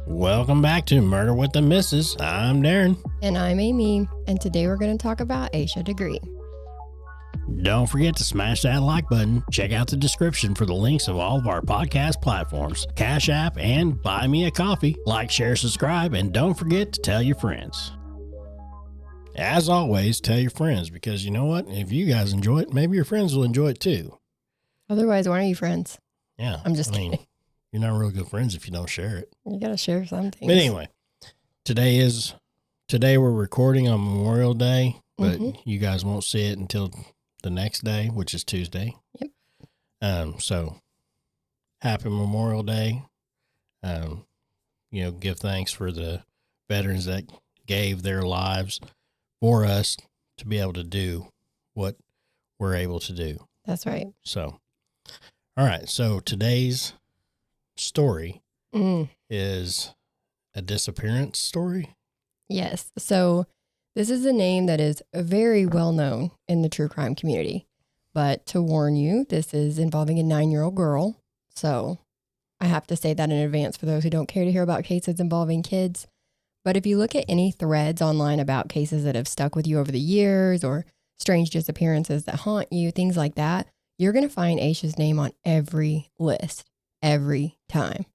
Welcome back to Murder with the Missus. I'm Darren. And I'm Amy, and today we're going to talk about Asha Degree. Don't forget to smash that like button. Check out the description for the links of all of our podcast platforms, CashApp, and Buy Me a Coffee. Like, share, subscribe, and don't forget to tell your friends. As always, tell your friends, because you know what? If you guys enjoy it, maybe your friends will enjoy it too. Otherwise, why are you friends? Yeah. I'm just kidding. You're not real good friends if you don't share it. You got to share something. But anyway, today we're recording on Memorial Day, but you guys won't see it until the next day, which is Tuesday. Yep. So happy Memorial Day. Give thanks for the veterans that gave their lives for us to be able to do what we're able to do. That's right. So, all right. So today's story is a disappearance story. Yes. So this is a name that is very well known in the true crime community. But to warn you, this is involving a 9-year-old girl. So I have to say that in advance for those who don't care to hear about cases involving kids. But if you look at any threads online about cases that have stuck with you over the years or strange disappearances that haunt you, things like that, you're going to find Asha's name on every list. Every time.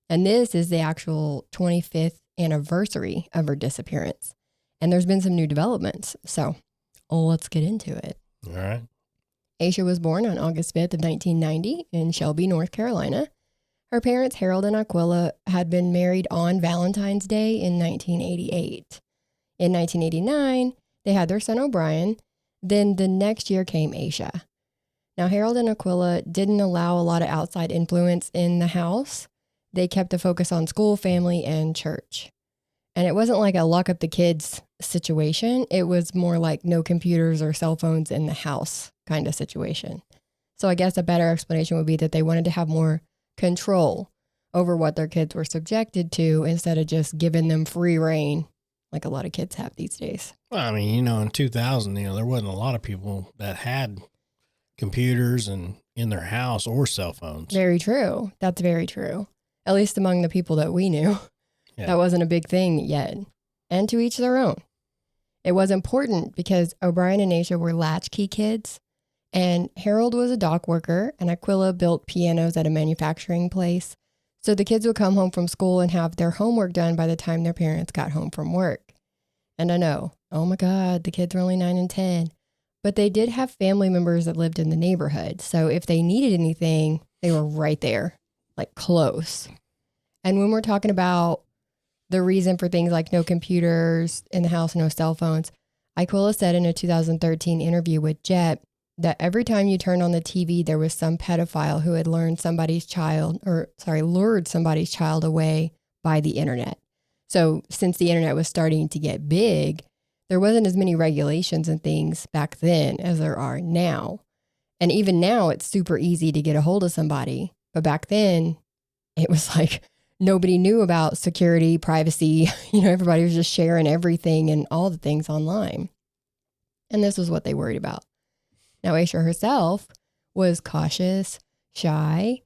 And this is the actual 25th anniversary of her disappearance. And there's been some new developments. So let's get into it. All right. Asha was born on August 5th of 1990 in Shelby, North Carolina. Her parents, Harold and Aquila, had been married on Valentine's Day in 1988. In 1989, they had their son O'Brien. Then the next year came Asha. Now, Harold and Aquila didn't allow a lot of outside influence in the house. They kept the focus on school, family, and church. And it wasn't like a lock up the kids situation. It was more like no computers or cell phones in the house kind of situation. So I guess a better explanation would be that they wanted to have more control over what their kids were subjected to instead of just giving them free reign like a lot of kids have these days. Well, I mean, in 2000, there wasn't a lot of people that had computers and in their house or cell phones. Very true. That's very true. At least among the people that we knew. Yeah. That wasn't a big thing yet. And to each their own. It was important because O'Brien and Asha were latchkey kids, and Harold was a dock worker, and Aquila built pianos at a manufacturing place. So the kids would come home from school and have their homework done by the time their parents got home from work. And I know, oh my God, the kids were only 9 and 10. But they did have family members that lived in the neighborhood. So if they needed anything, they were right there, like close. And when we're talking about the reason for things like no computers in the house, no cell phones, Aquila said in a 2013 interview with Jet that every time you turned on the TV, there was some pedophile who had lured somebody's child away by the internet. So since the internet was starting to get big, there wasn't as many regulations and things back then as there are now. And even now, it's super easy to get a hold of somebody. But back then, it was like nobody knew about security, privacy. Everybody was just sharing everything and all the things online. And this was what they worried about. Now, Asha herself was cautious, shy,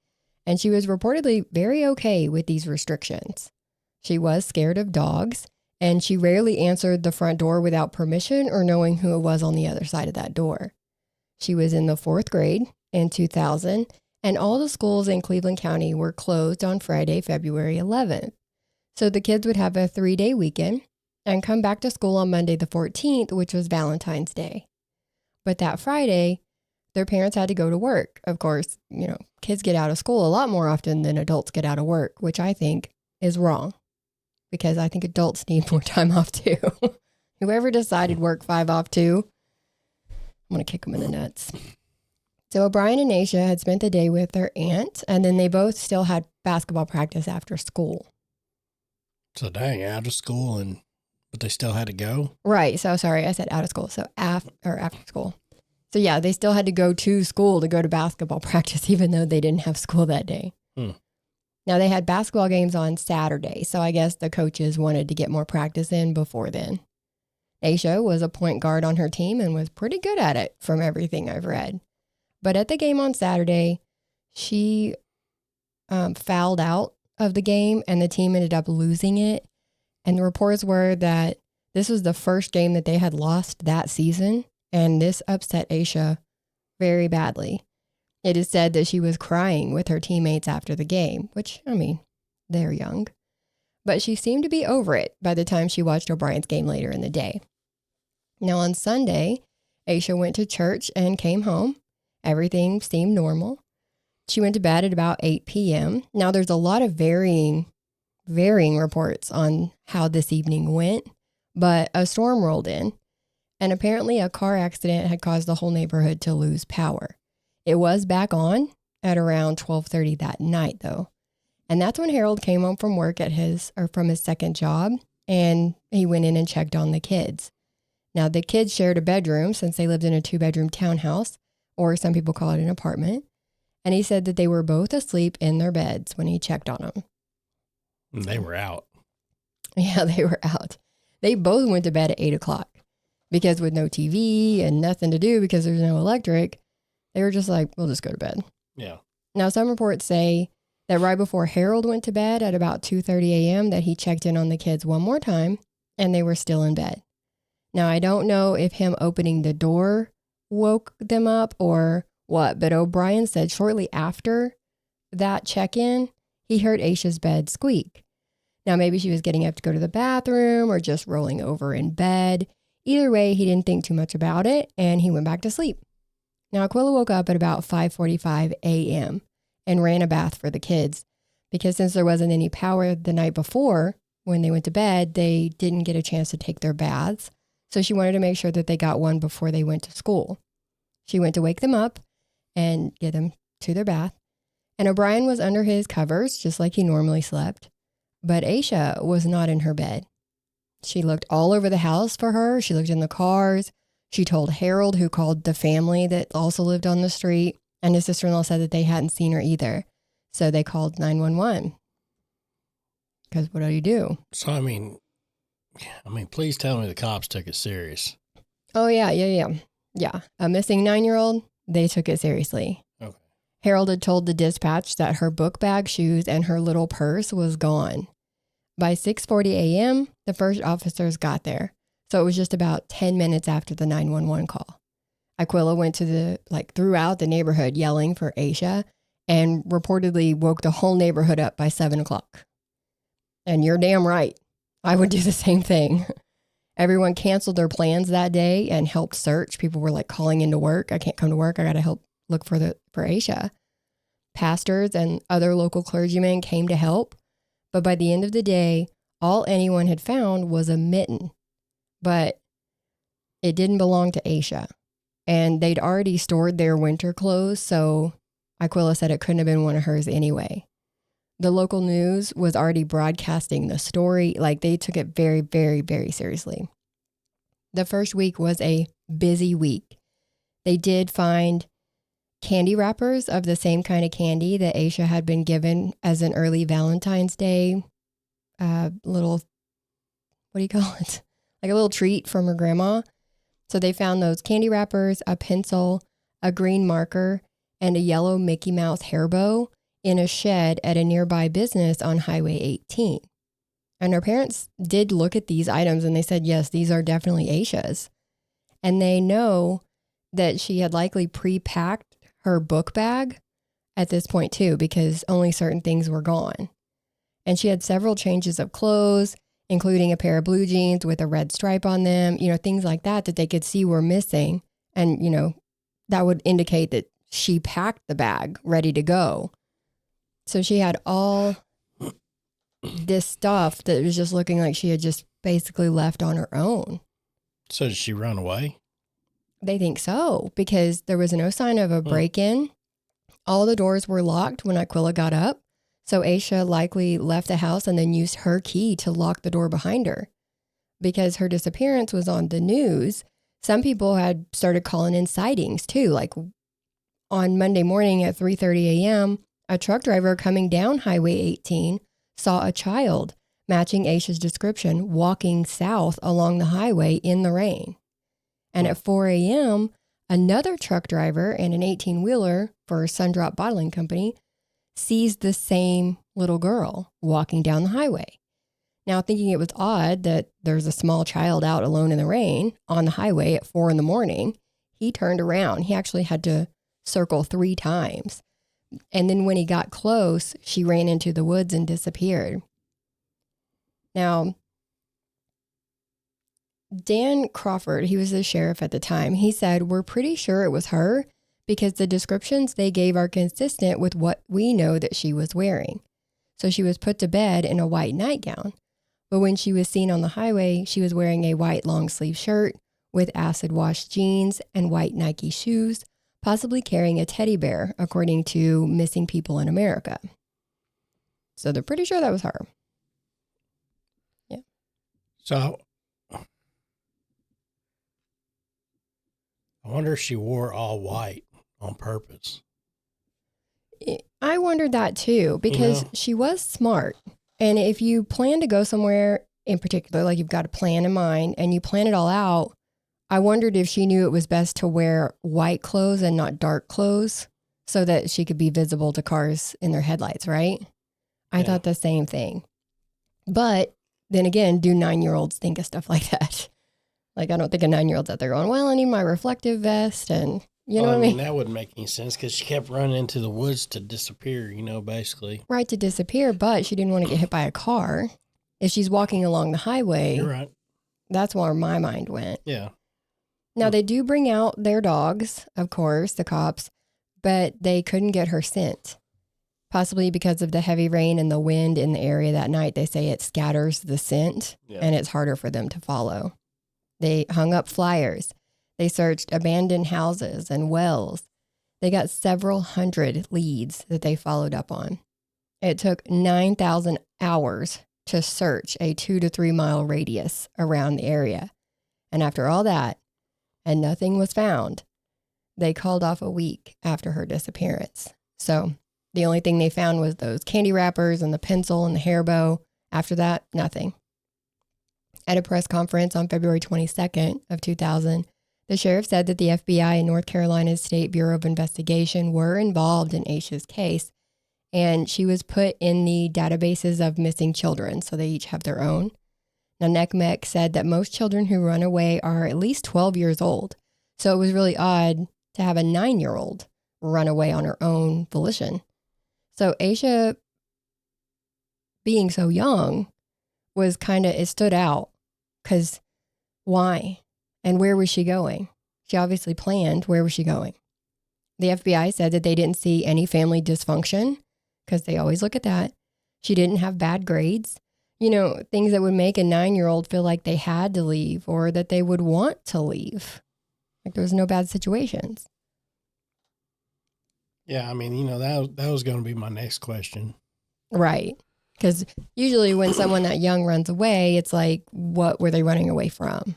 and she was reportedly very okay with these restrictions. She was scared of dogs. And she rarely answered the front door without permission or knowing who it was on the other side of that door. She was in the 4th grade in 2000, and all the schools in Cleveland County were closed on Friday, February 11th. So the kids would have a 3-day weekend and come back to school on Monday the 14th, which was Valentine's Day. But that Friday, their parents had to go to work. Of course, kids get out of school a lot more often than adults get out of work, which I think is wrong. Because I think adults need more time off too. Whoever decided work 5 off 2, I'm going to kick them in the nuts. So O'Brien and Asha had spent the day with their aunt, and then they both still had basketball practice after school. So dang, out of school, but they still had to go? Right. So sorry, I said out of school. So after school. So yeah, they still had to go to school to go to basketball practice, even though they didn't have school that day. Now, they had basketball games on Saturday, so I guess the coaches wanted to get more practice in before then. Asha was a point guard on her team and was pretty good at it from everything I've read. But at the game on Saturday, she fouled out of the game, and the team ended up losing it. And the reports were that this was the first game that they had lost that season, and this upset Asha very badly. It is said that she was crying with her teammates after the game, which, I mean, they're young. But she seemed to be over it by the time she watched O'Brien's game later in the day. Now on Sunday, Asha went to church and came home. Everything seemed normal. She went to bed at about 8 p.m. Now there's a lot of varying reports on how this evening went, but a storm rolled in, and apparently a car accident had caused the whole neighborhood to lose power. It was back on at around 12:30 that night, though. And that's when Harold came home from work from his second job, and he went in and checked on the kids. Now, the kids shared a bedroom since they lived in a 2-bedroom townhouse, or some people call it an apartment. And he said that they were both asleep in their beds when he checked on them. They were out. Yeah, they were out. They both went to bed at 8 o'clock because with no TV and nothing to do because there's no electric, they were just like, we'll just go to bed. Yeah. Now, some reports say that right before Harold went to bed at about 2:30 a.m. that he checked in on the kids one more time and they were still in bed. Now, I don't know if him opening the door woke them up or what, but O'Brien said shortly after that check-in, he heard Asha's bed squeak. Now, maybe she was getting up to go to the bathroom or just rolling over in bed. Either way, he didn't think too much about it and he went back to sleep. Now, Aquila woke up at about 5:45 a.m. and ran a bath for the kids because since there wasn't any power the night before when they went to bed, they didn't get a chance to take their baths. So she wanted to make sure that they got one before they went to school. She went to wake them up and get them to their bath. And O'Brien was under his covers, just like he normally slept. But Asha was not in her bed. She looked all over the house for her. She looked in the cars. She told Harold, who called the family that also lived on the street. And his sister-in-law said that they hadn't seen her either. So they called 911. Because what do you do? So, I mean, please tell me the cops took it serious. Oh, yeah. Yeah. A missing 9-year-old, they took it seriously. Okay. Harold had told the dispatch that her book bag, shoes, and her little purse was gone. By 6:40 a.m., the first officers got there. So it was just about 10 minutes after the 911 call. Aquila went to throughout the neighborhood yelling for Asha and reportedly woke the whole neighborhood up by 7 o'clock. And you're damn right. I would do the same thing. Everyone canceled their plans that day and helped search. People were calling into work. I can't come to work. I got to help look for Asha. Pastors and other local clergymen came to help. But by the end of the day, all anyone had found was a mitten. But it didn't belong to Asha. And they'd already stored their winter clothes, so Aquila said it couldn't have been one of hers anyway. The local news was already broadcasting the story. They took it very, very, very seriously. The first week was a busy week. They did find candy wrappers of the same kind of candy that Asha had been given as an early Valentine's Day little, what do you call it? A little treat from her grandma. So they found those candy wrappers, a pencil, a green marker, and a yellow Mickey Mouse hair bow in a shed at a nearby business on Highway 18. And her parents did look at these items and they said, yes, these are definitely Asha's. And they know that she had likely pre-packed her book bag at this point too, because only certain things were gone. And she had several changes of clothes, including a pair of blue jeans with a red stripe on them, things like that they could see were missing. And, that would indicate that she packed the bag ready to go. So she had all this stuff that was just looking like she had just basically left on her own. So did she run away? They think so, because there was no sign of a break-in. All the doors were locked when Aquila got up. So Asha likely left the house and then used her key to lock the door behind her. Because her disappearance was on the news, some people had started calling in sightings too. On Monday morning at 3:30 a.m., a truck driver coming down Highway 18 saw a child matching Asha's description walking south along the highway in the rain. And at 4 a.m., another truck driver and an 18-wheeler for Sundrop Bottling Company sees the same little girl walking down the highway. Now, thinking it was odd that there's a small child out alone in the rain on the highway at 4 a.m, he turned around. He actually had to circle 3 times. And then when he got close, she ran into the woods and disappeared. Now, Dan Crawford, he was the sheriff at the time, he said, "We're pretty sure it was her because the descriptions they gave are consistent with what we know that she was wearing. So she was put to bed in a white nightgown. But when she was seen on the highway, she was wearing a white long sleeve shirt with acid wash jeans and white Nike shoes, possibly carrying a teddy bear, according to Missing People in America." So they're pretty sure that was her. Yeah. So I wonder if she wore all white on purpose. I wondered that too, because she was smart. And if you plan to go somewhere in particular, like you've got a plan in mind and you plan it all out, I wondered if she knew it was best to wear white clothes and not dark clothes so that she could be visible to cars in their headlights, right? I thought the same thing. But then again, do 9-year-olds think of stuff like that? Like, I don't think a 9-year-old's out there going, well, I need my reflective vest and, you know what I mean? That wouldn't make any sense because she kept running into the woods to disappear, basically. Right, to disappear, but she didn't want to get hit by a car. If she's walking along the highway, You're right. That's where my mind went. Yeah. Now, they do bring out their dogs, of course, the cops, but they couldn't get her scent. Possibly because of the heavy rain and the wind in the area that night. They say it scatters the scent and it's harder for them to follow. They hung up flyers. They searched abandoned houses and wells. They got several hundred leads that they followed up on. It took 9,000 hours to search a 2 to 3 mile radius around the area. And after all that, and nothing was found, they called off a week after her disappearance. So the only thing they found was those candy wrappers and the pencil and the hair bow. After that, nothing. At a press conference on February 22nd of 2000, the sheriff said that the FBI and North Carolina's State Bureau of Investigation were involved in Asha's case, and she was put in the databases of missing children, so they each have their own. Now, NCMEC said that most children who run away are at least 12 years old, so it was really odd to have a 9-year-old run away on her own volition. So Asha, being so young, was it stood out, because why? And where was she going? She obviously planned. Where was she going? The FBI said that they didn't see any family dysfunction, because they always look at that. She didn't have bad grades. Things that would make a 9-year-old feel like they had to leave or that they would want to leave. Like there was no bad situations. Yeah, that was going to be my next question. Right. Because usually when someone that young runs away, it's like, what were they running away from?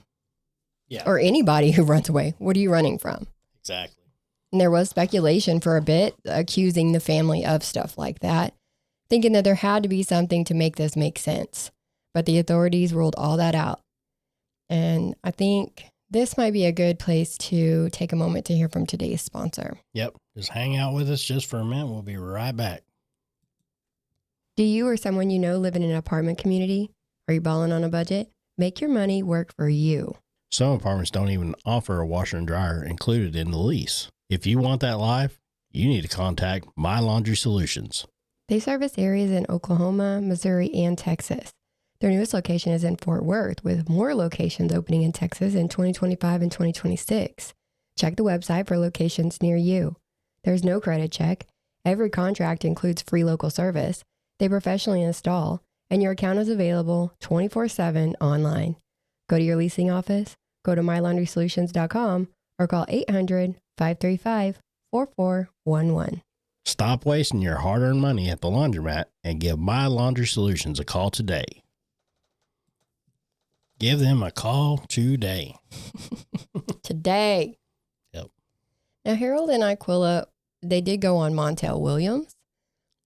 Yeah. Or anybody who runs away. What are you running from? Exactly. And there was speculation for a bit, accusing the family of stuff like that, thinking that there had to be something to make this make sense. But the authorities ruled all that out. And I think this might be a good place to take a moment to hear from today's sponsor. Yep. Just hang out with us just for a minute. We'll be right back. Do you or someone you know live in an apartment community? Are you balling on a budget? Make your money work for you. Some apartments don't even offer a washer and dryer included in the lease. If you want that life, you need to contact My Laundry Solutions. They service areas in Oklahoma, Missouri, and Texas. Their newest location is in Fort Worth, with more locations opening in Texas in 2025 and 2026. Check the website for locations near you. There's no credit check. Every contract includes free local service. They professionally install, and your account is available 24/7 online. Go to your leasing office, go to mylaundrysolutions.com, or call 800-535-4411. Stop wasting your hard-earned money at the laundromat and give My Laundry Solutions a call today. Give them a call today. Today. Yep. Now, Harold and Aquila, they did go on Montel Williams.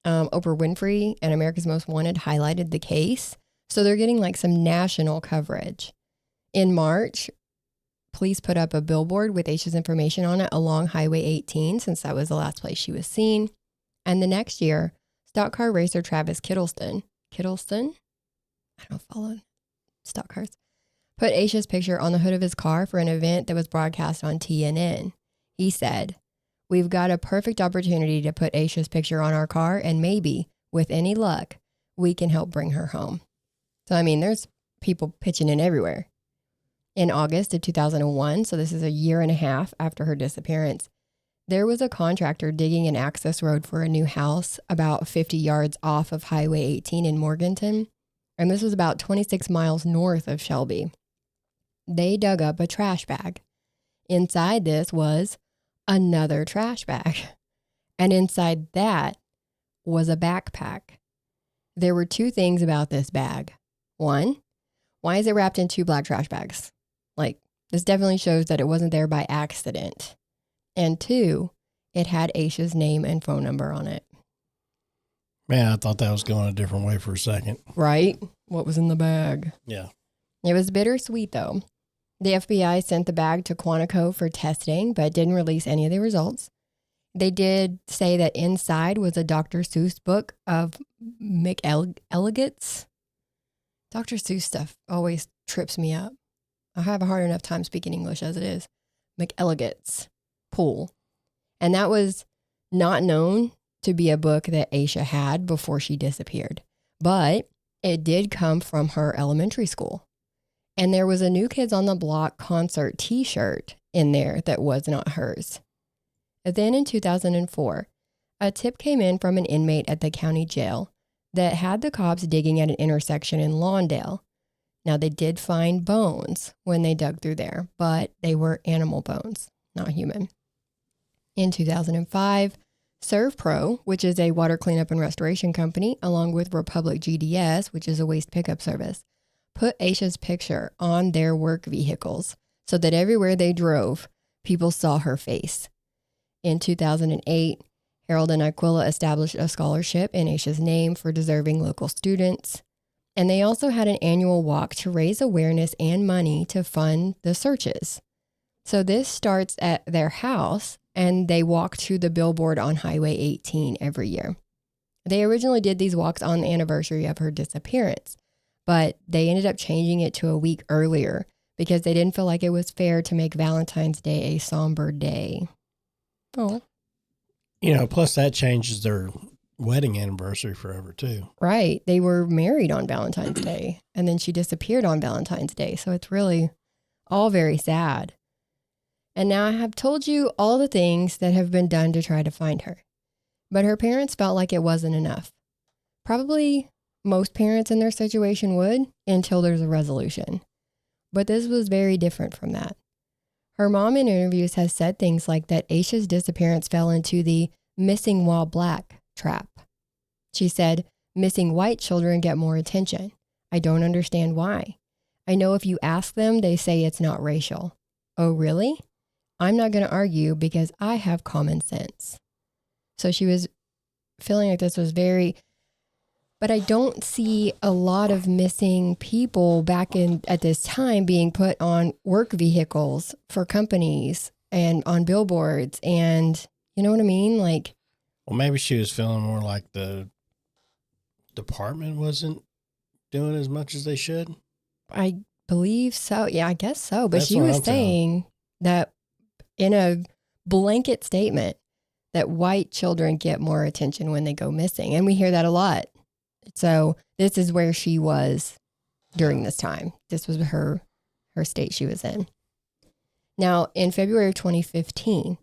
Oprah Winfrey and America's Most Wanted highlighted the case. So they're getting some national coverage. In March, police put up a billboard with Asha's information on it along Highway 18, since that was the last place she was seen. And the next year, stock car racer Travis Kittleston, I don't follow stock cars, put Asha's picture on the hood of his car for an event that was broadcast on TNN. He said, "We've got a perfect opportunity to put Asha's picture on our car, and maybe, with any luck, we can help bring her home." So, I mean, there's people pitching in everywhere. In August of 2001, so this is a year and a half after her disappearance, there was a contractor digging an access road for a new house about 50 yards off of Highway 18 in Morganton, and this was about 26 miles north of Shelby. They dug up a trash bag. Inside this was another trash bag, and inside that was a backpack. There were two things about this bag. One, why is it wrapped in two black trash bags? Like, this definitely shows that it wasn't there by accident. And two, it had Asha's name and phone number on it. Man, I thought that was going a different way for a second. Right? What was in the bag? Yeah. It was bittersweet, though. The FBI sent the bag to Quantico for testing, but didn't release any of the results. They did say that inside was a Dr. Seuss book of McElligot's. Dr. Seuss stuff always trips me up. I have a hard enough time speaking English as it is. McElligot's pool. And that was not known to be a book that Asha had before she disappeared. But it did come from her elementary school. And there was a New Kids on the Block concert t-shirt in there that was not hers. Then in 2004, a tip came in from an inmate at the county jail that had the cops digging at an intersection in Lawndale. Now, they did find bones when they dug through there, but they were animal bones, not human. In 2005, ServPro, which is a water cleanup and restoration company, along with Republic GDS, which is a waste pickup service, put Asha's picture on their work vehicles so that everywhere they drove, people saw her face. In 2008, Harold and Aquila established a scholarship in Asha's name for deserving local students. And they also had an annual walk to raise awareness and money to fund the searches. So this starts at their house, and they walk to the billboard on Highway 18 every year. They originally did these walks on the anniversary of her disappearance, but they ended up changing it to a week earlier because they didn't feel like it was fair to make Valentine's Day a somber day. Oh. You know, plus that changes their wedding anniversary forever too. Right. They were married on Valentine's Day, and then she disappeared on Valentine's Day. So it's really all very sad. And now I have told you all the things that have been done to try to find her. But her parents felt like it wasn't enough. Probably most parents in their situation would until there's a resolution. But this was very different from that. Her mom in interviews has said things like that Asha's disappearance fell into the missing while black trap. She said, "Missing white children get more attention. I don't understand why. I know if you ask them, they say it's not racial." Oh, really? I'm not going to argue because I have common sense. So she was feeling like this was very, but I don't see a lot of missing people back in at this time being put on work vehicles for companies and on billboards. And you know what I mean? Like, well, maybe she was feeling more like the department wasn't doing as much as they should. I believe so. Yeah, I guess so. But That's she what was I'm saying that in a blanket statement that white children get more attention when they go missing. And we hear that a lot. So this is where she was during this time. This was her state she was in. Now, in February of 2015,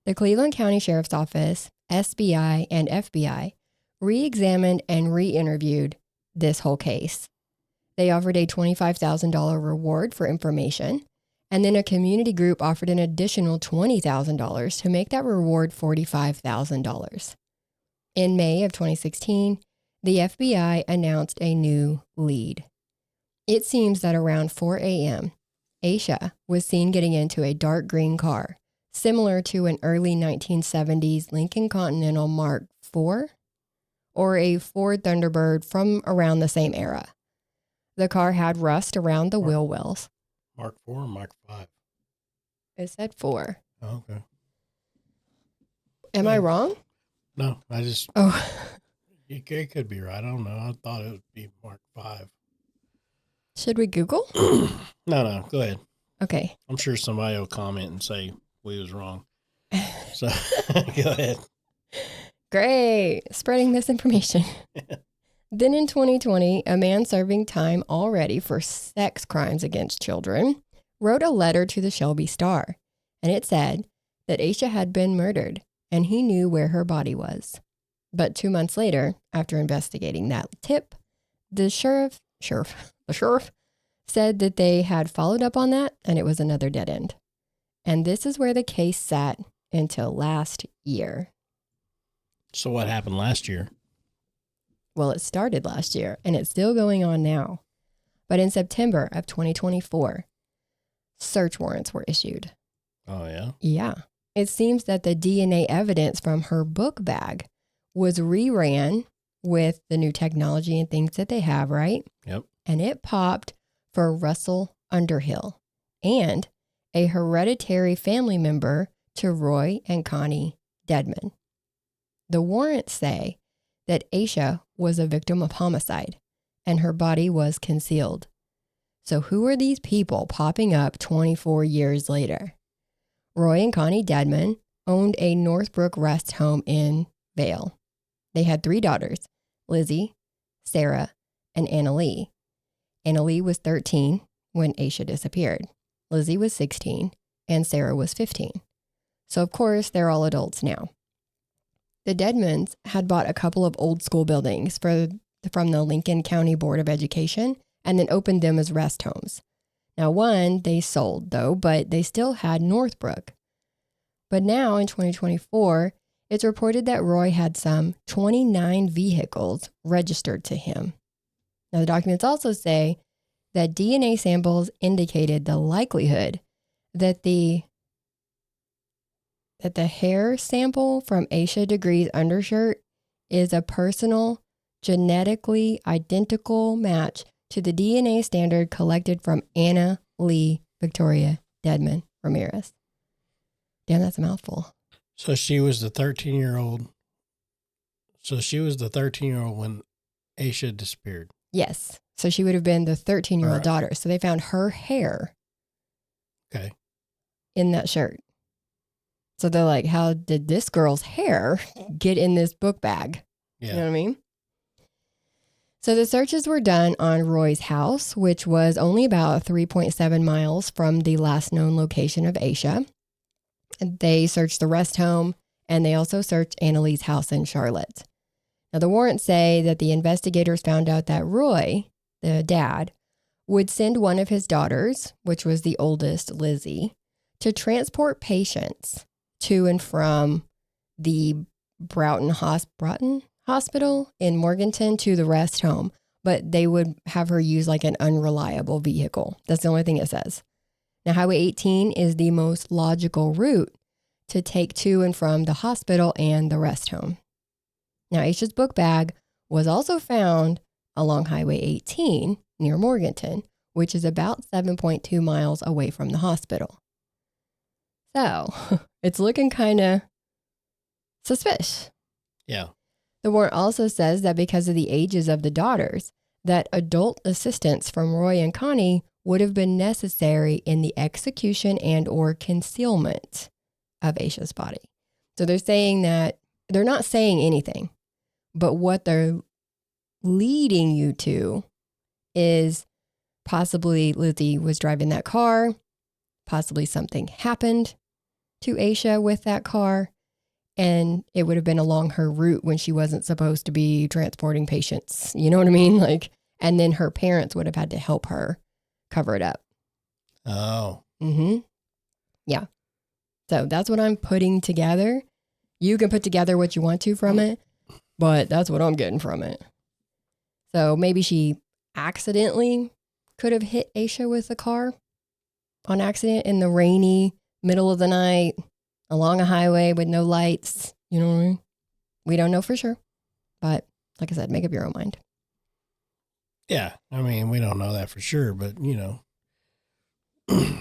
the Cleveland County Sheriff's Office, SBI, and FBI re-examined and re-interviewed this whole case. They offered a $25,000 reward for information, and then a community group offered an additional $20,000 to make that reward $45,000. In May of 2016, the FBI announced a new lead. It seems that around 4 a.m., Asha was seen getting into a dark green car, similar to an early 1970s Lincoln Continental Mark IV or a Ford Thunderbird from around the same era. The car had rust around the wheel wells. Mark 4 or Mark 5? It said 4. Oh, okay. Am I wrong? No, I just... Oh. It could be right. I don't know. I thought it would be Mark 5. Should we Google? No, go ahead. Okay. I'm sure somebody will comment and say we was wrong. So go ahead. Great. Spreading misinformation. Then in 2020, a man serving time already for sex crimes against children wrote a letter to the Shelby Star, and it said that Asha had been murdered and he knew where her body was. But 2 months later, after investigating that tip, the sheriff said that they had followed up on that and it was another dead end. And this is where the case sat until last year. So what happened last year? Well, it started last year and it's still going on now. But in September of 2024, search warrants were issued. Oh, yeah? Yeah. It seems that the DNA evidence from her book bag was reran with the new technology and things that they have, right? Yep. And it popped for Russell Underhill and a hereditary family member to Roy and Connie Dedman. The warrants say that Asha was a victim of homicide and her body was concealed. So who are these people popping up 24 years later? Roy and Connie Dedman owned a Northbrook rest home in Vale. They had 3 daughters, Lizzie, Sarah, and Annalee. Annalee was 13 when Asha disappeared. Lizzie was 16 and Sarah was 15. So of course, they're all adults now. The Dedmans had bought a couple of old school buildings from the Lincoln County Board of Education and then opened them as rest homes. Now, one they sold, though, but they still had Northbrook. But now in 2024, it's reported that Roy had some 29 vehicles registered to him. Now, the documents also say that DNA samples indicated the likelihood that the hair sample from Asha Degree's undershirt is a personal, genetically identical match to the DNA standard collected from Anna Lee Victoria Dedman Ramirez. Damn, that's a mouthful. So she was the 13-year-old. So she was the 13-year-old when Asha disappeared. Yes. So she would have been the 13-year-old Right. daughter. So they found her hair in that shirt. So they're like, how did this girl's hair get in this book bag? Yeah. You know what I mean? So the searches were done on Roy's house, which was only about 3.7 miles from the last known location of Asha. They searched the rest home, and they also searched Annalee's house in Charlotte. Now, the warrants say that the investigators found out that Roy, the dad, would send one of his daughters, which was the oldest, Lizzie, to transport patients to and from the Broughton Hospital in Morganton to the rest home, but they would have her use like an unreliable vehicle. That's the only thing it says. Now, Highway 18 is the most logical route to take to and from the hospital and the rest home. Now, Asha's book bag was also found along Highway 18 near Morganton, which is about 7.2 miles away from the hospital. So it's looking kind of suspicious. Yeah. The warrant also says that because of the ages of the daughters, that adult assistance from Roy and Connie would have been necessary in the execution and or concealment of Asha's body. So they're saying that they're not saying anything, but what they're leading you to is possibly Lizzie was driving that car, possibly something happened to Asha with that car, and it would have been along her route when she wasn't supposed to be transporting patients. You know what I mean? Like, and then her parents would have had to help her cover it up. Oh. Mm-hmm. Yeah. So that's what I'm putting together. You can put together what you want to from it, but that's what I'm getting from it. So maybe she accidentally could have hit Asha with the car on accident in the rainy middle of the night along a highway with no lights. You know what I mean? We don't know for sure, but like I said, make up your own mind. Yeah. I mean, we don't know that for sure, but you know.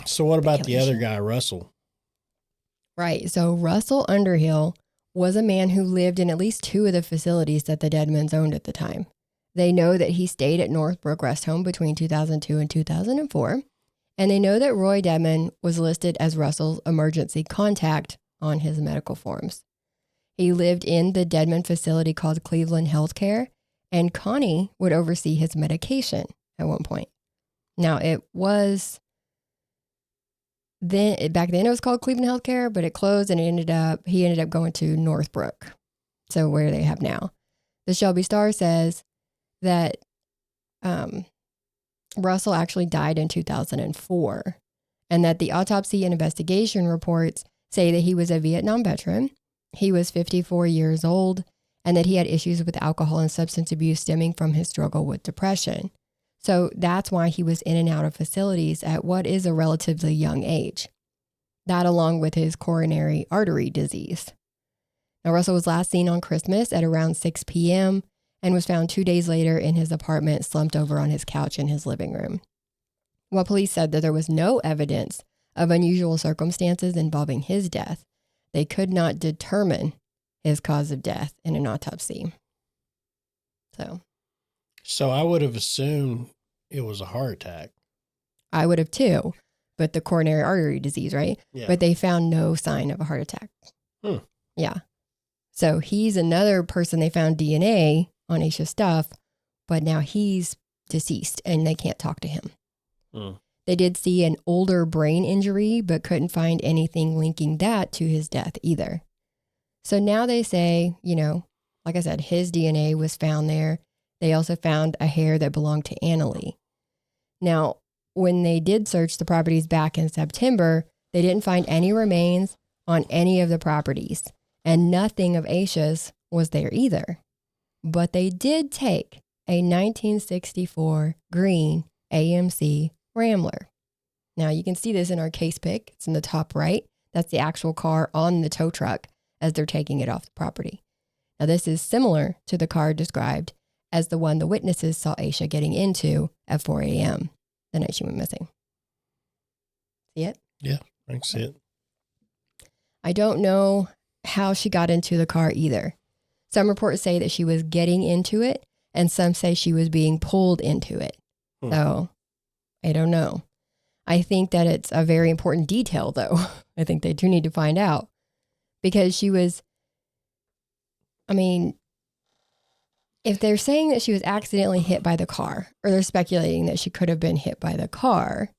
So what about the other guy, Russell? Right. So Russell Underhill was a man who lived in at least 2 of the facilities that the Deadmans owned at the time. They know that he stayed at Northbrook Rest Home between 2002 and 2004. And they know that Roy Deadman was listed as Russell's emergency contact on his medical forms. He lived in the Deadman facility called Cleveland Healthcare, and Connie would oversee his medication at one point. Now, it was back then it was called Cleveland Healthcare, but it closed and he ended up going to Northbrook. So where they have now. The Shelby Star says that Russell actually died in 2004, and that the autopsy and investigation reports say that he was a Vietnam veteran. He was 54 years old, and that he had issues with alcohol and substance abuse stemming from his struggle with depression. So that's why he was in and out of facilities at what is a relatively young age. That along with his coronary artery disease. Now, Russell was last seen on Christmas at around 6 p.m. and was found 2 days later in his apartment, slumped over on his couch in his living room. While police said that there was no evidence of unusual circumstances involving his death, they could not determine his cause of death in an autopsy. So I would have assumed it was a heart attack. I would have too, but the coronary artery disease, right? Yeah. But they found no sign of a heart attack. Yeah. So he's another person they found DNA on Asha's stuff, but now he's deceased and they can't talk to him. They did see an older brain injury, but couldn't find anything linking that to his death either. So now they say, like I said, his DNA was found there. They also found a hair that belonged to Annalee. Now, when they did search the properties back in September, they didn't find any remains on any of the properties, and nothing of Asha's was there either. But they did take a 1964 green AMC Rambler. Now, you can see this in our case pic. It's in the top right. That's the actual car on the tow truck as they're taking it off the property. Now, this is similar to the car described as the one the witnesses saw Asha getting into at 4 a.m. the night she went missing. See it? Yeah, I can see it. I don't know how she got into the car either. Some reports say that she was getting into it, and some say she was being pulled into it. So, I don't know. I think that it's a very important detail, though. I think they do need to find out. Because she was, if they're saying that she was accidentally hit by the car, or they're speculating that she could have been hit by the car,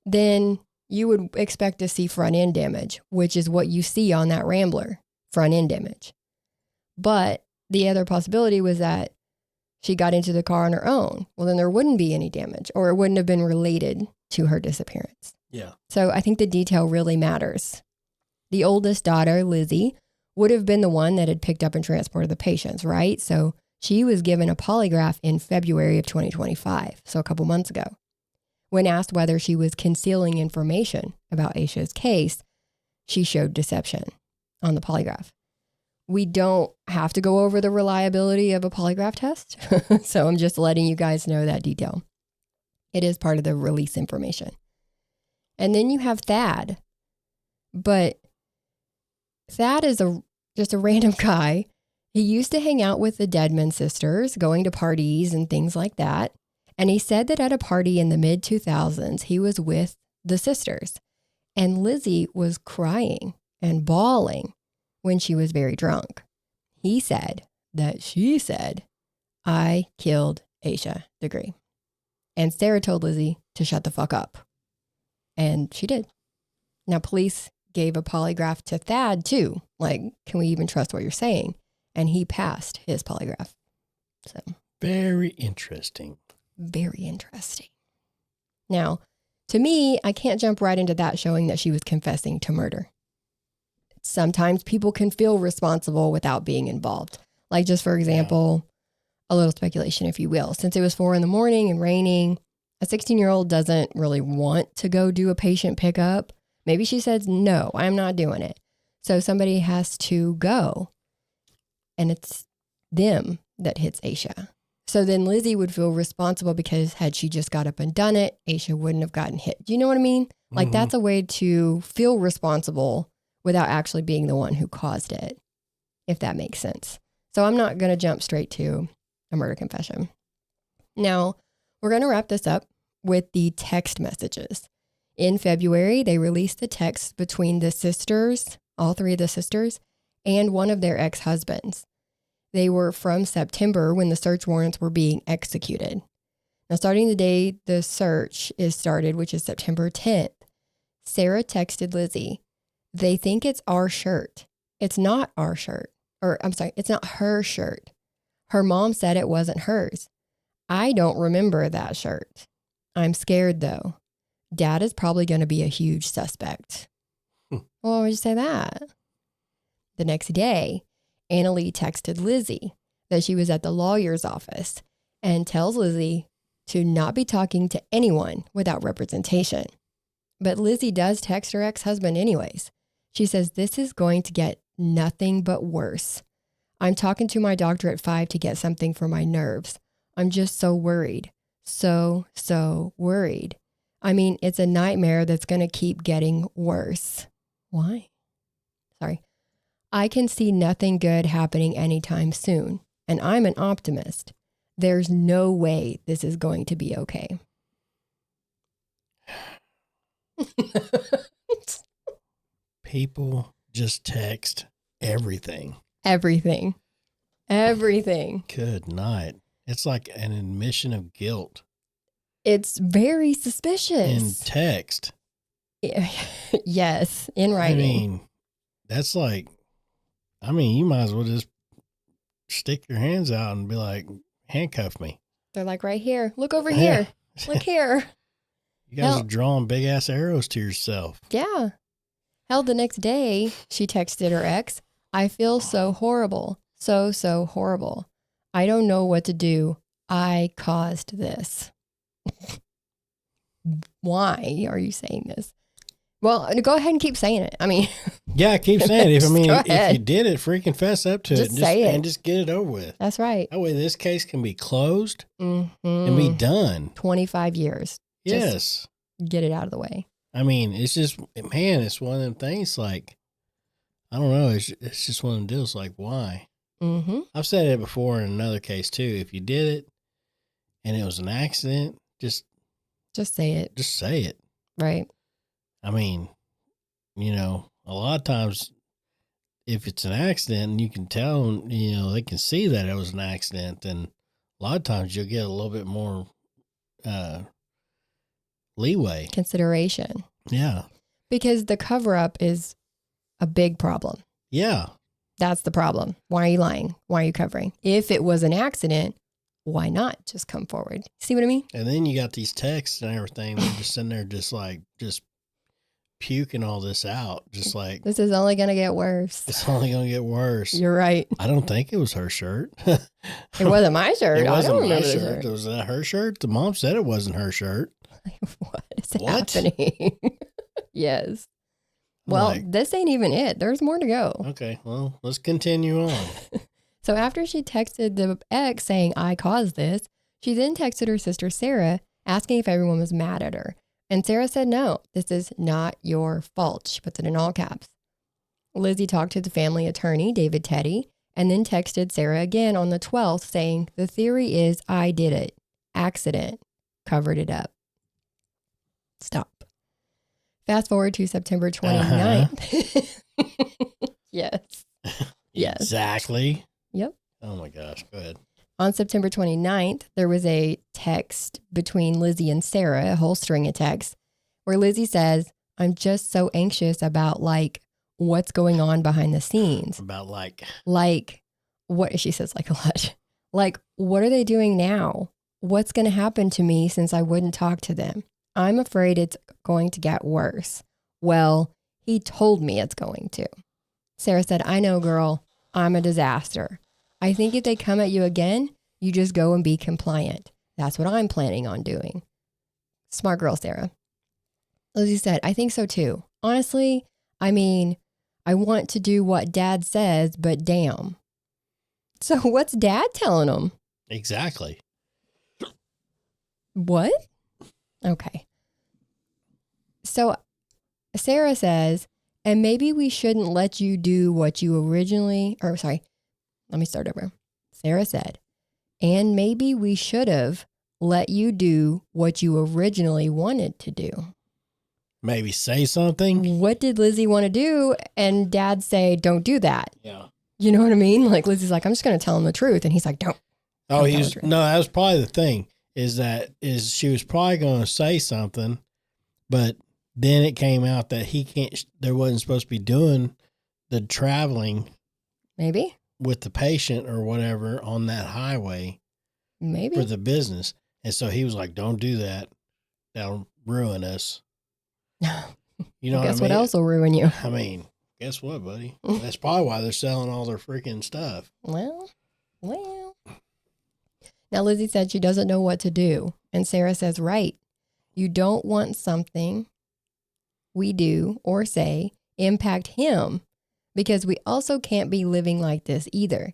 then you would expect to see front end damage, which is what you see on that Rambler, front end damage. But the other possibility was that she got into the car on her own. Well, then there wouldn't be any damage, or it wouldn't have been related to her disappearance. Yeah. So I think the detail really matters. The oldest daughter, Lizzie, would have been the one that had picked up and transported the patients, right? So she was given a polygraph in February of 2025, so a couple months ago. When asked whether she was concealing information about Asha's case, she showed deception on the polygraph. We don't have to go over the reliability of a polygraph test, so I'm just letting you guys know that detail. It is part of the release information. And then you have Thad, but Thad is just a random guy. He used to hang out with the Deadman sisters, going to parties and things like that. And he said that at a party in the mid-2000s, he was with the sisters. And Lizzie was crying and bawling when she was very drunk. He said that she said, "I killed Asha Degree." And Sarah told Lizzie to shut the fuck up. And she did. Now, police gave a polygraph to Thad too. Like, can we even trust what you're saying? And he passed his polygraph. So very interesting. Very interesting. Now, to me, I can't jump right into that showing that she was confessing to murder. Sometimes people can feel responsible without being involved. Like, just for example, a little speculation, if you will. Since it was 4 a.m. and raining, a 16-year-old doesn't really want to go do a patient pickup. Maybe she says, "No, I'm not doing it." So somebody has to go. And it's them that hits Asha. So then Lizzie would feel responsible because had she just got up and done it, Asha wouldn't have gotten hit. Do you know what I mean? Like, that's a way to feel responsible without actually being the one who caused it. if that makes sense. So I'm not going to jump straight to a murder confession. Now, we're going to wrap this up with the text messages. In February, they released the text between the sisters, all three of the sisters, and one of their ex-husbands. They were from September when the search warrants were being executed. Now, starting the day the search is started, which is September 10th, Sarah texted Lizzie, "They think it's our shirt. It's not our shirt. Or I'm sorry, it's not her shirt. Her mom said it wasn't hers. I don't remember that shirt. I'm scared though. Dad is probably going to be a huge suspect." Well, why would you say that? The next day, Annalee texted Lizzie that she was at the lawyer's office and tells Lizzie to not be talking to anyone without representation. But Lizzie does text her ex-husband anyways. She says, "This is going to get nothing but worse. I'm talking to my doctor at 5 to get something for my nerves. I'm just so worried. So worried. I mean, it's a nightmare that's going to keep getting worse." Why? Sorry. "I can see nothing good happening anytime soon, and I'm an optimist. There's no way this is going to be okay." People just text everything. Everything. Good night. It's like an admission of guilt It's very in suspicious. text. Yes, in I writing. mean, that's like, you might as well just stick your hands out and be like, handcuff me. They're like, right here. Look over here. Look here. You guys Hell. are drawing big ass arrows to yourself. Yeah. Hell, the next day, she texted her ex, "I feel so horrible. So horrible. I don't know what to do. I caused this." Why are you saying this? Well, go ahead and keep saying it. I mean, Yeah, I keep saying it. Just go If ahead. you did it, freaking fess up to Just it. say it. And just get it over with. that's right. That way this case can be closed and be Mhm. done. 25 years. Yes. Get it out of the way. It's just, man, it's one of them things like, I don't know. It's just one of them deals like, why? Mm-hmm. I've said it before in another case too. If you did it and it was an accident, just say it. just say it. Right. A lot of times if it's an accident, you can tell, they can see that it was an accident, then a lot of times you'll get a little bit more leeway. Consideration. Yeah. Because the cover-up is a big problem. Yeah. That's the problem. Why are you lying? Why are you covering? If it was an accident, why not just come forward? See what I mean? And then you got these texts and everything. They're just sitting there just puking all this out. Just like, This is only going to get worse. it's only going to get worse. You're right. I don't think it was her shirt. It wasn't my shirt. It I wasn't don't my remember the shirt. shirt. Was that her shirt? The mom said it wasn't her shirt. What is What? happening? Yes. I'm Well, like, this ain't even it. There's more to go. okay, well, let's continue on. So after she texted the ex saying, "I caused this," she then texted her sister Sarah asking if everyone was mad at her. And Sarah said, "No, this is not your fault." She puts it in all caps. Lizzie talked to the family attorney, David Teddy, and then texted Sarah again on the 12th saying, "The theory is I did it. Accident. Covered it up." Stop. Fast forward to September 29th. Yes. Yes. Exactly. Yep. Oh my gosh. Go ahead. On September 29th, there was a text between Lizzie and Sarah, a whole string of texts, where Lizzie says, "I'm just so anxious about what's going on behind the scenes." About What she says a lot. What are they doing now? What's going to happen to me since I wouldn't talk to them? I'm afraid it's going to get worse. Well, he told me it's going to. Sarah said, "I know, girl. I'm a disaster. I think if they come at you again, you just go and be compliant. That's what I'm planning on doing." Smart girl, Sarah. Lizzie said, "I think so too. Honestly, I want to do what Dad says, but damn." So what's Dad telling him? exactly. What? Okay. So Sarah says, And maybe we shouldn't let you do what you originally, or sorry, let me start over. Sarah said, and maybe we should have let you do what you originally wanted to do. Maybe say something. What did Lizzie want to do? And Dad say, don't do that. Yeah. You know what I mean? Like Lizzie's like, I'm just going to tell him the truth. And he's like, don't. Oh, that was probably the thing is she was probably going to say something, but then it came out that there wasn't supposed to be doing the traveling. Maybe. With the patient or whatever on that highway. Maybe. For the business. And so he was like, don't do that. That'll ruin us. You know guess what else will ruin you? I mean, guess what, buddy? That's probably why they're selling all their freaking stuff. Well. Now, Lizzie said she doesn't know what to do. And Sarah says, right. You don't want something we do or say impact him because we also can't be living like this either.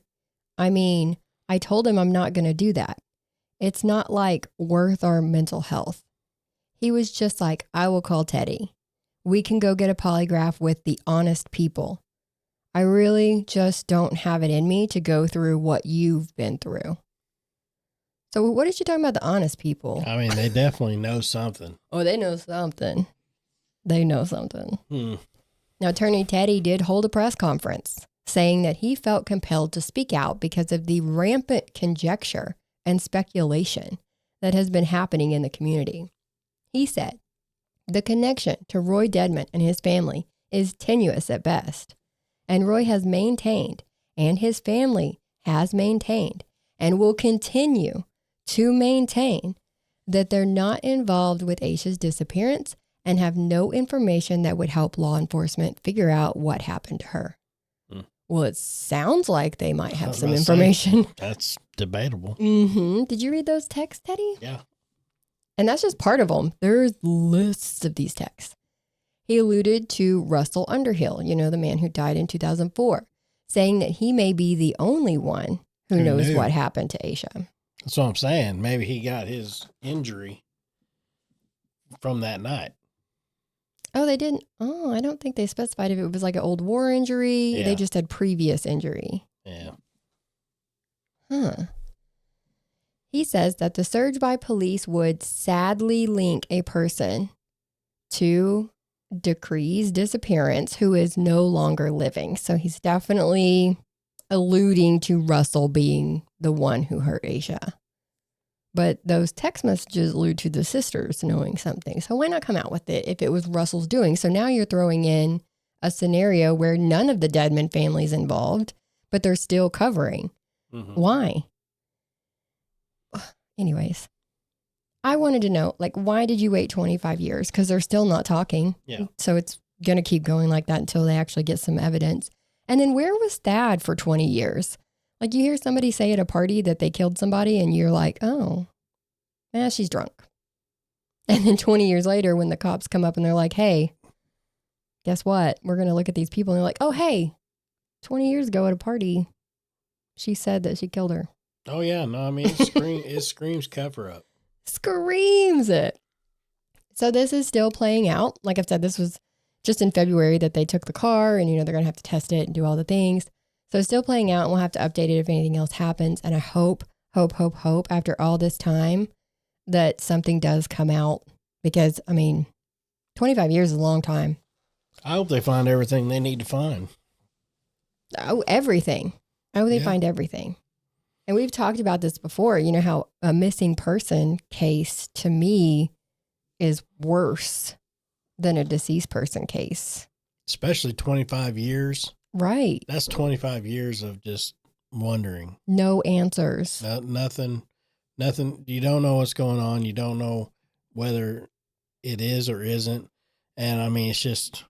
I mean, I told him I'm not going to do that. It's not like worth our mental health. He was just like, I will call Teddy. We can go get a polygraph with the honest people. I really just don't have it in me to go through what you've been through. So what is she talking about, the honest people? I mean, they definitely know something. Oh, they know something. They know something. Now, attorney Teddy did hold a press conference saying that he felt compelled to speak out because of the rampant conjecture and speculation that has been happening in the community. He said, the connection to Roy Dedman and his family is tenuous at best. And Roy has maintained, and his family has maintained, and will continue to maintain that they're not involved with Asha's disappearance and have no information that would help law enforcement figure out what happened to her. Well, it sounds like they might have some information. That's debatable. Did you read those texts, Teddy? Yeah. And that's just part of them. There's lists of these texts. He alluded to Russell Underhill, the man who died in 2004, saying that he may be the only one who knows what happened to Asha. That's what I'm saying. Maybe he got his injury from that night. Oh, they didn't. Oh, I don't think they specified if it was like an old war injury. Yeah. They just had previous injury. Yeah. Huh. He says that the surge by police would sadly link a person to Decree's disappearance who is no longer living. So he's definitely alluding to Russell being the one who hurt Asha. But those text messages allude to the sisters knowing something. So why not come out with it if it was Russell's doing? So now you're throwing in a scenario where none of the Dedman family's involved, but they're still covering. Why? Anyways, I wanted to know, why did you wait 25 years? Because they're still not talking. Yeah. So it's going to keep going like that until they actually get some evidence. And then where was Dad for 20 years? You hear somebody say at a party that they killed somebody and you're like, oh, she's drunk. And then 20 years later, when the cops come up and they're like, hey, guess what? We're going to look at these people. And they're like, oh, hey, 20 years ago at a party, she said that she killed her. Oh, yeah. No, I mean, it screams cover up. Screams it. So this is still playing out. Like I've said, this was just in February that they took the car and, they're going to have to test it and do all the things. So it's still playing out and we'll have to update it if anything else happens. And I hope after all this time that something does come out because, 25 years is a long time. I hope they find everything they need to find. Oh, everything. I hope they find everything. And we've talked about this before, how a missing person case to me is worse than a deceased person case. Especially 25 years. Right. That's 25 years of just wondering. No answers. Nothing. You don't know what's going on. You don't know whether it is or isn't. And it's just.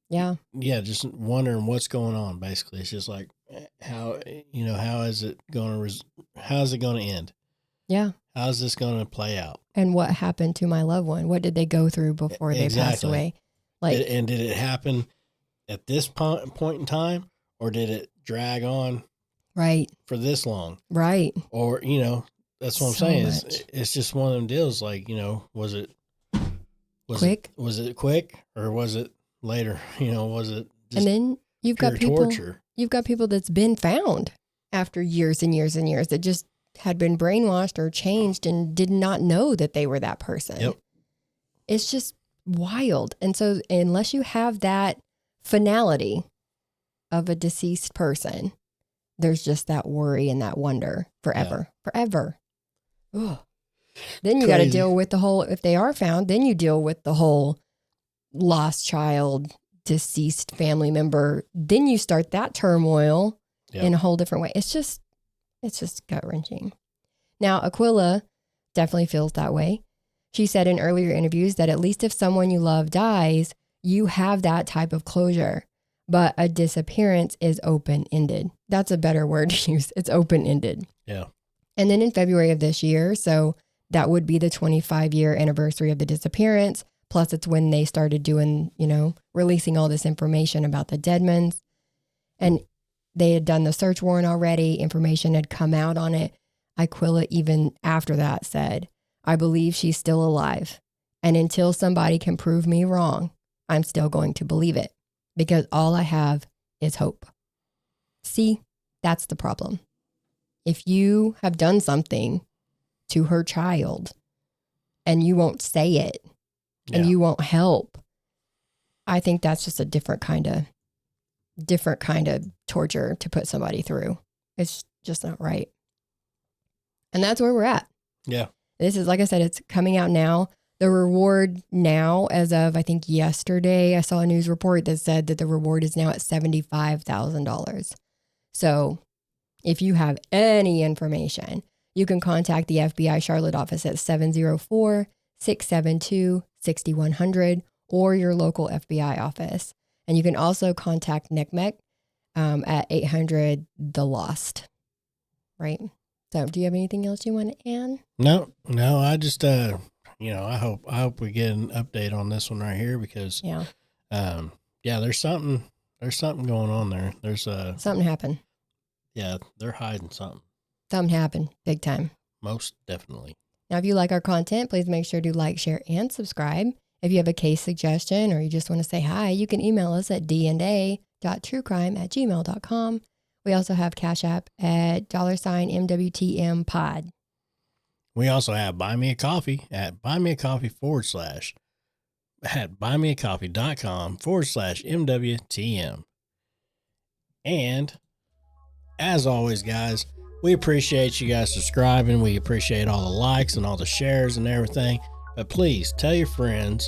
Yeah, just wondering what's going on, basically. It's just like, how is it going to end? Yeah. How's this going to play out? And what happened to my loved one? What did they go through before they passed away? And did it happen at this point in time, or did it drag on for this long? Right. Or, that's what I'm saying. It's just one of them deals. Was it quick? Was it quick, or was it later, was it just and then you've got pure people, torture? you've got people that's been found after years and years and years that just had been brainwashed or changed and did not know that they were that person. Yep. It's just wild. And so unless you have that finality of a deceased person, there's just that worry and that wonder forever. Ugh. Then you got to deal with the whole, if they are found, then you deal with the whole lost child, deceased family member. Then you start that turmoil in a whole different way. It's just gut wrenching. Now, Aquila definitely feels that way. She said in earlier interviews that at least if someone you love dies, you have that type of closure. But a disappearance is open-ended. That's a better word to use. It's open-ended. Yeah. And then in February of this year, so that would be the 25-year anniversary of the disappearance. Plus, it's when they started doing, releasing all this information about the Deadmans. And they had done the search warrant already. Information had come out on it. Aquila, even after that, said, I believe she's still alive. And until somebody can prove me wrong, I'm still going to believe it. Because all I have is hope. See, that's the problem. If you have done something to her child and you won't say it and you won't help, I think that's just a different kind of torture to put somebody through. It's just not right. And that's where we're at. Yeah. This is, like I said, it's coming out now. The reward now, as of, I think yesterday, I saw a news report that said that the reward is now at $75,000. So if you have any information, you can contact the FBI Charlotte office at 704-672-6100 or your local FBI office. And you can also contact NCMEC at 800-THE-LOST. Right? So do you have anything else you want to add? No, I just, I hope we get an update on this one right here because, there's something going on there. There's something happened. Yeah, they're hiding something. Something happened, big time. Most definitely. Now, if you like our content, please make sure to like, share, and subscribe. If you have a case suggestion or you just want to say hi, you can email us at dnday.truecrime@gmail.com. We also have CashApp at $MWTM pod. We also have Buy Me a Coffee at buymeacoffee.com/MWTM. And as always, guys, we appreciate you guys subscribing. We appreciate all the likes and all the shares and everything. But please tell your friends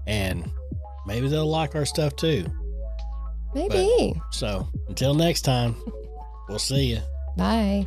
and maybe they'll like our stuff too. Maybe. So until next time, we'll see you. Bye.